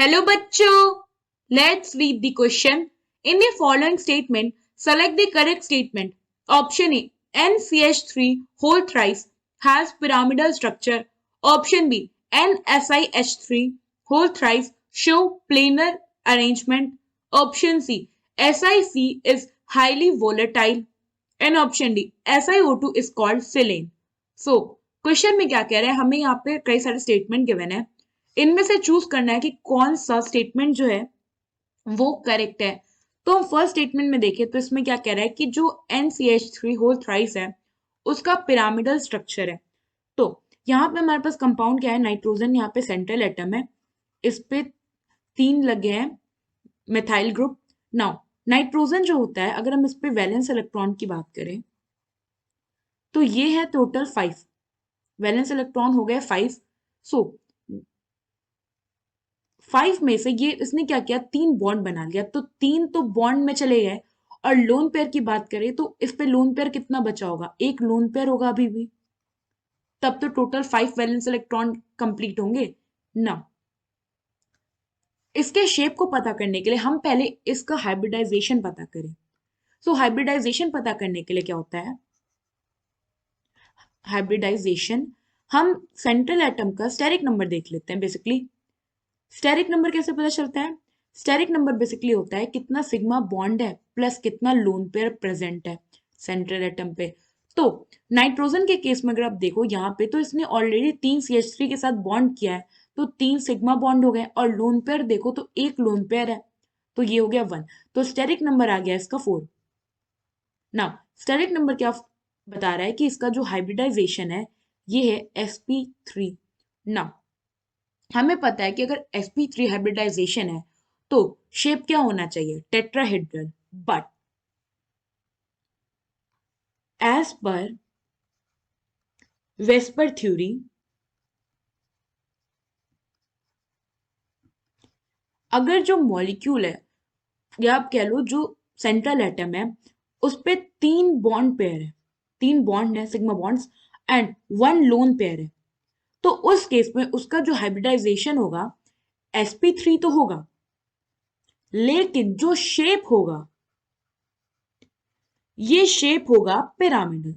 Hello bachcho. Let's read the question. In the following statement, select the correct statement. Option A. NCH3 whole thrice has pyramidal structure. Option B. NSiH3 whole thrice show planar arrangement. Option C. SiC is highly volatile. And option D. SiO2 is called silane. So question में क्या कह रहा है, हमें यहाँ पे कई सारे स्टेटमेंट गिवन है, इनमें से चूज करना है कि कौन सा स्टेटमेंट जो है वो करेक्ट है। तो हम फर्स्ट स्टेटमेंट में देखें तो इसमें क्या कह रहा है कि जो NCH3 होल थ्राइस है उसका पिरामिडल स्ट्रक्चर है। तो यहाँ पे हमारे पास कंपाउंड क्या है, नाइट्रोजन यहाँ पे सेंट्रल एटम है, इस पे 3 लगे हैं मिथाइल ग्रुप। नाउ नाइट्रोजन जो होता है, अगर हम इस पे वैलेंस इलेक्ट्रॉन की बात करें तो ये है टोटल 5, वैलेंस इलेक्ट्रॉन हो गए 5। सो 5 में से ये इसने क्या किया, 3 बॉन्ड बना लिया, तो 3 तो बॉन्ड में चले गए। और लोन पेयर की बात करें तो इस पे लोन पेयर कितना बचा होगा, एक लोन पेयर होगा अभी भी, तब तो टोटल 5 वैलेंस इलेक्ट्रॉन कंप्लीट होंगे ना। इसके शेप को पता करने के लिए हम पहले इसका हाइब्रिडाइजेशन पता करें। सो हाइब्रिडाइजेशन पता करने के लिए क्या होता है, हाइब्रिडाइजेशन हम सेंट्रल एटम का स्टेरिक नंबर देख लेते हैं। बेसिकली स्टेरिक नंबर कैसे पता चलता है, स्टेरिक नंबर बेसिकली होता है कितना सिग्मा बॉन्ड है प्लस कितना लोन पेयर प्रेजेंट है सेंट्रल एटम पे। तो नाइट्रोजन के केस में अगर आप देखो यहाँ पे, तो इसने ऑलरेडी 3 CH3 के साथ बॉन्ड किया है, तो 3 सिग्मा बॉन्ड हो गए, और लोन पेयर देखो तो एक लोन पेयर है, तो ये हो गया 1, तो स्टेरिक नंबर आ गया इसका 4। ना स्टेरिक नंबर क्या बता रहा है कि इसका जो हाइब्रिडाइजेशन है ये है sp3। ना हमें पता है कि अगर sp3 हाइब्रिडाइजेशन है तो शेप क्या होना चाहिए, tetrahedral. But as per VSEPR theory, अगर जो मॉलिक्यूल है या आप कह लो जो सेंट्रल एटम है उस पे 3 बॉन्ड पेयर है, 3 बॉन्ड है sigma bonds and 1 lone pair है, तो उस केस में उसका जो हाइब्रिडाइजेशन होगा sp3 तो होगा, लेकिन जो शेप होगा ये शेप होगा पिरामिडल।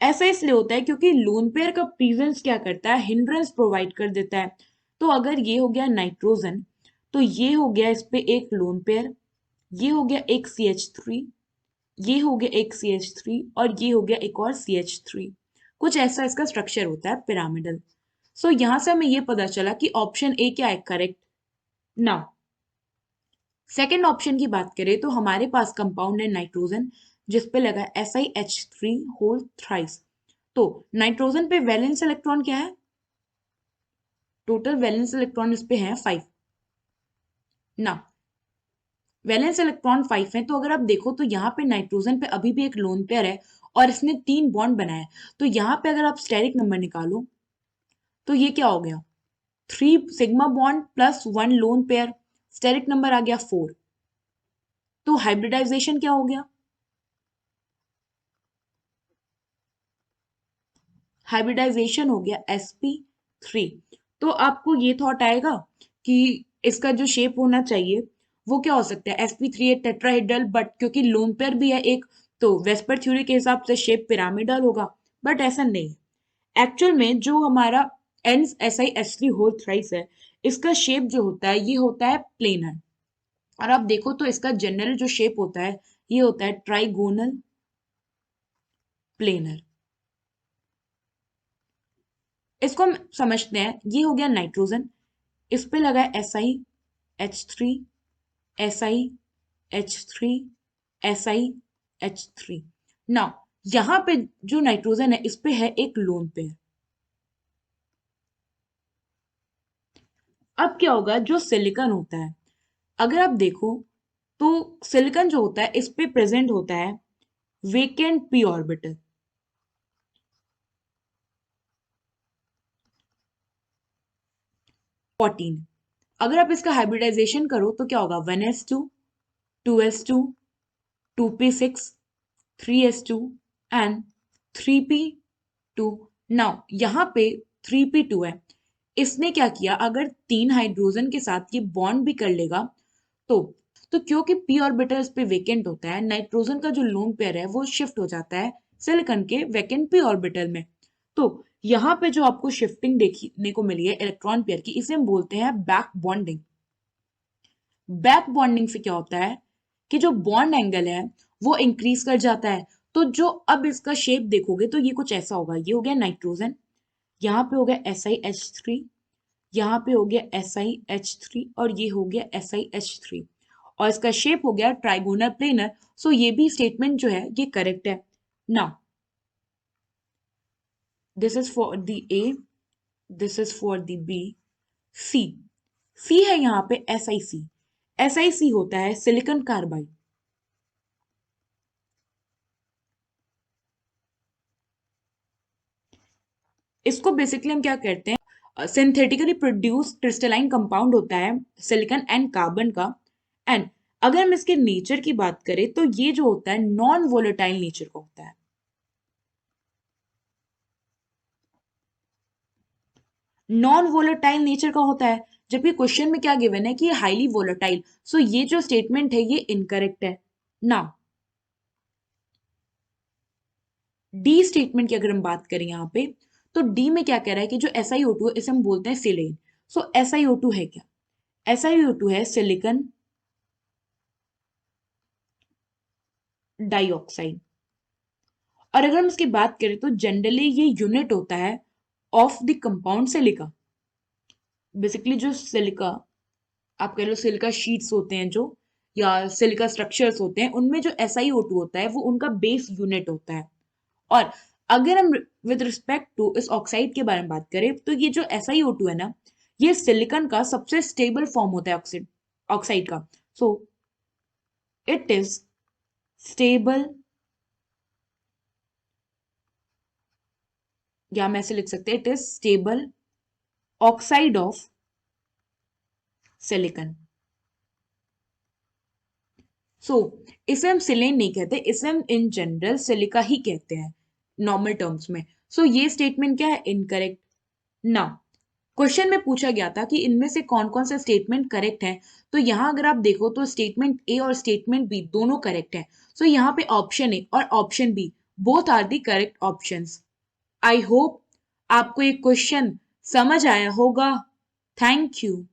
ऐसा इसलिए होता है क्योंकि लोन पेयर का प्रेजेंस क्या करता है, हिंड्रेंस प्रोवाइड कर देता है। तो अगर ये हो गया नाइट्रोजन तो ये हो गया इस पे एक लोन पेयर, ये हो गया एक CH3, ये हो गया एक CH3 और ये हो गया एक और CH3। कुछ ऐसा इसका स्ट्रक्चर होता है पिरामिडल। सो यहां से हमें ये पता चला कि ऑप्शन ए क्या है करेक्ट। नाउ सेकेंड ऑप्शन की बात करें तो हमारे पास कंपाउंड है नाइट्रोजन जिसपे लगा है SiH3 होल थ्राइस। तो नाइट्रोजन पे वैलेंस इलेक्ट्रॉन क्या है, टोटल वैलेंस इलेक्ट्रॉन इस पे है 5। ना वैलेंस इलेक्ट्रॉन 5 है, तो अगर आप देखो तो यहाँ पे नाइट्रोजन पे अभी भी एक लोन पेयर है और इसने 3 बॉन्ड बनाया है, तो यहाँ पे अगर आप स्टेरिक नंबर निकालो तो ये क्या हो गया, 3 sigma bond plus 1 lone pair, steric number आ गया 4। तो हाइब्रिडाइजेशन क्या हो गया, हाइब्रिडाइजेशन हो गया sp3। तो आपको ये थॉट आएगा कि इसका जो शेप होना चाहिए वो क्या हो सकता है, sp3 टेट्राहेड्रल, बट क्योंकि लोन पेयर भी है एक, तो वेस्पर थ्योरी के हिसाब से शेप पिरामिडल होगा। बट ऐसा नहीं है, एक्चुअल में जो हमारा NSiH3 होल थ्राइस है इसका शेप जो होता है ये होता है प्लेनर। और आप देखो तो इसका जनरल जो शेप होता है ये होता है ट्राइगोनल प्लेनर। इसको हम समझते हैं, ये हो गया नाइट्रोजन, इस पे लगा है SiH3 SiH3 SiH3। नाउ यहां पे जो नाइट्रोजन है इस पे है एक लोन पेयर। अब क्या होगा, जो सिलिकॉन होता है अगर आप देखो तो सिलिकॉन जो होता है इस पे प्रेजेंट होता है वेकेंट p ऑर्बिटल। 14, अगर आप इसका हाइब्रिडाइजेशन करो तो क्या होगा, 1s2 2s2 2p6 3s2 and 3p2। Now यहाँ पे 3p2 है, इसने क्या किया, अगर 3 हाइड्रोजन के साथ ये बॉन्ड भी कर लेगा तो क्योंकि p ऑर्बिटल इस पे वेकेंट होता है, नाइट्रोजन का जो लोन पेयर है वो शिफ्ट हो जाता है सिलिकॉन के वैकेंट p ऑर्बिटल में। तो यहाँ पे जो आपको शिफ्टिंग देखने को मिली है इलेक्ट्रॉन पेयर की, इसे हम बोलते हैं बैक बॉन्डिंग। बैक बॉन्डिंग से क्या होता है कि जो बॉन्ड एंगल है वो इंक्रीज कर जाता है। तो जो अब इसका शेप देखोगे तो ये कुछ ऐसा होगा, ये हो गया नाइट्रोजन, यहाँ पे हो गया SiH3, यहाँ पे हो गया SiH3 और ये हो गया SiH3 और इसका शेप हो गया ट्राइगोनल प्लेनर। सो ये भी स्टेटमेंट जो है ये करेक्ट है। Now this is for the A, this is for the B. C, C है यहाँ पे SiC। SiC होता है सिलिकॉन कार्बाइड। इसको बेसिकली हम क्या करते हैं, सिंथेटिकली प्रोड्यूस क्रिस्टलाइन कंपाउंड होता है सिलिकॉन एंड कार्बन का। एंड अगर हम इसके नेचर की बात करें तो ये जो होता है नॉन वोलेटाइल नेचर का होता है। नॉन वोलेटाइल नेचर का होता है, जबकि क्वेश्चन में क्या गिवन है कि ये हाईली वोलेटाइल। सो ये जो स्टेटमेंट है ये इनकरेक्ट है। नाउ डी स्टेटमेंट की अगर हम बात करें यहाँ पे, तो डी में क्या कह रहा है कि जो SiO2 है इसे हम बोलते हैं सिलेन। सो SiO2 है क्या, SiO2 है सिलिकॉन डाइऑक्साइड। और अगर हम इसकी बात करें तो जनरली ये यूनिट होता है of the compound silica. Basically जो सिलिका, आप कह लो सिलिका शीट्स होते हैं जो, या सिलिका स्ट्रक्चर्स होते हैं, उनमें जो SiO2 होता है वो उनका बेस यूनिट होता है। और अगर हम विद रिस्पेक्ट टू इस ऑक्साइड के बारे में बात करें तो ये जो SiO2 है ना, ये सिलिकॉन का सबसे स्टेबल फॉर्म होता है ऑक्साइड ऑक्साइड का। सो इट इज स्टेबल, या हम ऐसे लिख सकते हैं it is stable oxide of silicon. So इसे हम सिलेन नहीं कहते, इसे हम इन जनरल सिलिका ही कहते हैं नॉर्मल टर्म्स में। सो ये स्टेटमेंट क्या है, इनकरेक्ट। नाउ क्वेश्चन में पूछा गया था कि इनमें से कौन कौन सा स्टेटमेंट करेक्ट है, तो यहां अगर आप देखो तो स्टेटमेंट ए और स्टेटमेंट बी दोनों करेक्ट है। सो यहाँ पे ऑप्शन ए और option B both are the correct options. I hope आपको ये क्वेश्चन समझ आया होगा। Thank you.